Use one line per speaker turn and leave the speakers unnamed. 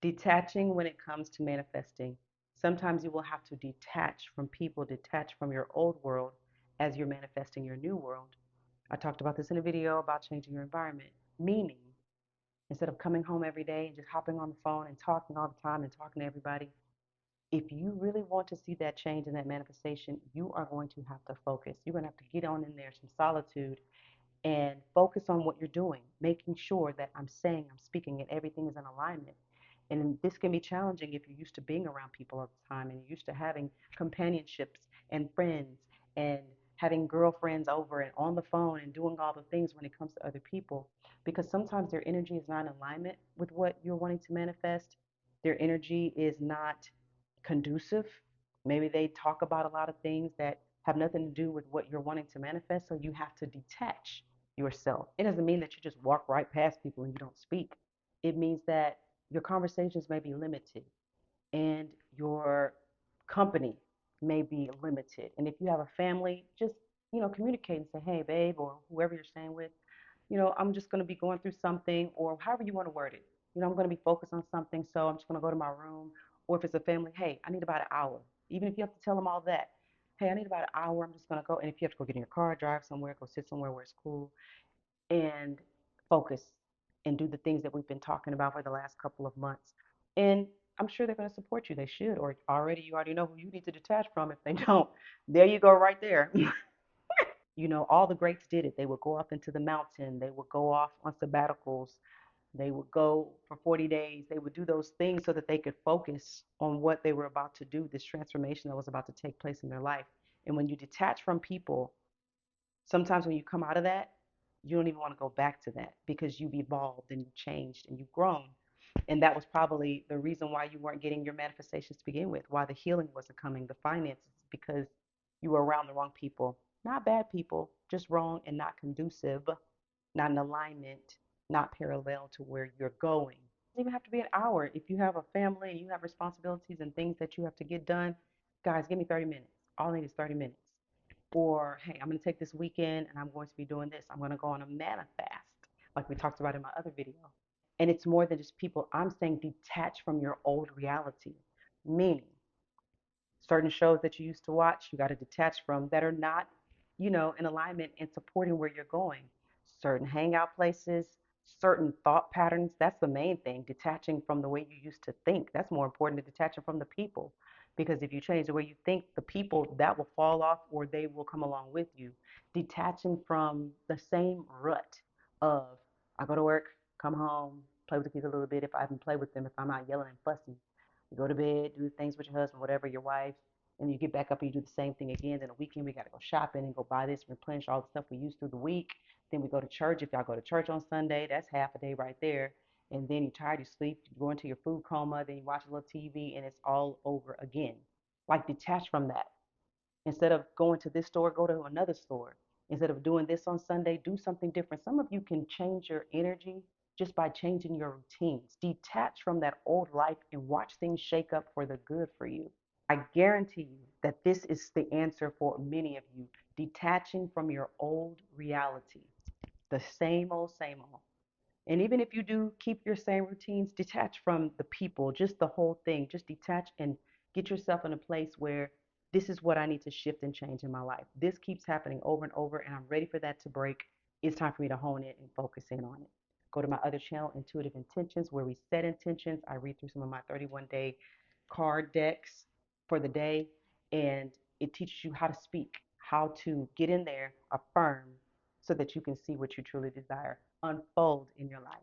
Detaching when it comes to manifesting. Sometimes you will have to detach from people, detach from your old world as you're manifesting your new world. I talked about this in a video about changing your environment, meaning instead of coming home every day and just hopping on the phone and talking all the time and talking to everybody, if you really want to see that change and that manifestation, you are going to have to focus. You're going to have to get on in there some solitude and focus on what you're doing, making sure that I'm saying, I'm speaking, and everything is in alignment. And this can be challenging if you're used to being around people all the time and you're used to having companionships and friends and having girlfriends over and on the phone and doing all the things when it comes to other people. Because sometimes their energy is not in alignment with what you're wanting to manifest. Their energy is not conducive. Maybe they talk about a lot of things that have nothing to do with what you're wanting to manifest. So you have to detach yourself. It doesn't mean that you just walk right past people and you don't speak. It means that your conversations may be limited and your company may be limited. And if you have a family, just, communicate and say, hey, babe, or whoever you're staying with, I'm just going to be going through something, or however you want to word it. I'm going to be focused on something, so I'm just going to go to my room. Or if it's a family, hey, I need about an hour. Even if you have to tell them all that, hey, I need about an hour. I'm just going to go. And if you have to go get in your car, drive somewhere, go sit somewhere where it's cool, and focus and do the things that we've been talking about for the last couple of months. And I'm sure they're going to support you. They should, or you already know who you need to detach from if they don't. There you go, right there. All the greats did it. They would go off into the mountain, they would go off on sabbaticals, they would go for 40 days, they would do those things so that they could focus on what they were about to do, this transformation that was about to take place in their life. And when you detach from people, sometimes when you come out of that, you don't even want to go back to that because you've evolved and you've changed and you've grown. And that was probably the reason why you weren't getting your manifestations to begin with, why the healing wasn't coming, the finances, because you were around the wrong people. Not bad people, just wrong and not conducive, not in alignment, not parallel to where you're going. It doesn't even have to be an hour. If you have a family and you have responsibilities and things that you have to get done, guys, give me 30 minutes. All I need is 30 minutes. Or, hey, I'm going to take this weekend and I'm going to be doing this. I'm going to go on a manifest, like we talked about in my other video. And it's more than just people. I'm saying detach from your old reality, meaning certain shows that you used to watch, you got to detach from that are not, in alignment and supporting where you're going. Certain hangout places, certain thought patterns. That's the main thing. Detaching from the way you used to think. That's more important than detaching from the people. Because if you change the way you think, the people that will fall off or they will come along with you. Detaching from the same rut of I go to work, come home, play with the kids a little bit if I haven't played with them, if I'm not yelling and fussing. You go to bed, do things with your husband, whatever, your wife, and you get back up and you do the same thing again. Then a weekend, we got to go shopping and go buy this, replenish all the stuff we used through the week. Then we go to church. If y'all go to church on Sunday, that's half a day right there. And then you're tired, you sleep, you go into your food coma, then you watch a little TV, and it's all over again. Like detach from that. Instead of going to this store, go to another store. Instead of doing this on Sunday, do something different. Some of you can change your energy just by changing your routines. Detach from that old life and watch things shake up for the good for you. I guarantee you that this is the answer for many of you. Detaching from your old reality, the same old. And even if you do keep your same routines, detach from the people, just the whole thing. Just detach and get yourself in a place where this is what I need to shift and change in my life. This keeps happening over and over, and I'm ready for that to break. It's time for me to hone in and focus in on it. Go to my other channel, Intuitive Intentions, where we set intentions. I read through some of my 31-day card decks for the day, and it teaches you how to speak, how to get in there, affirm, so that you can see what you truly desire unfold in your life.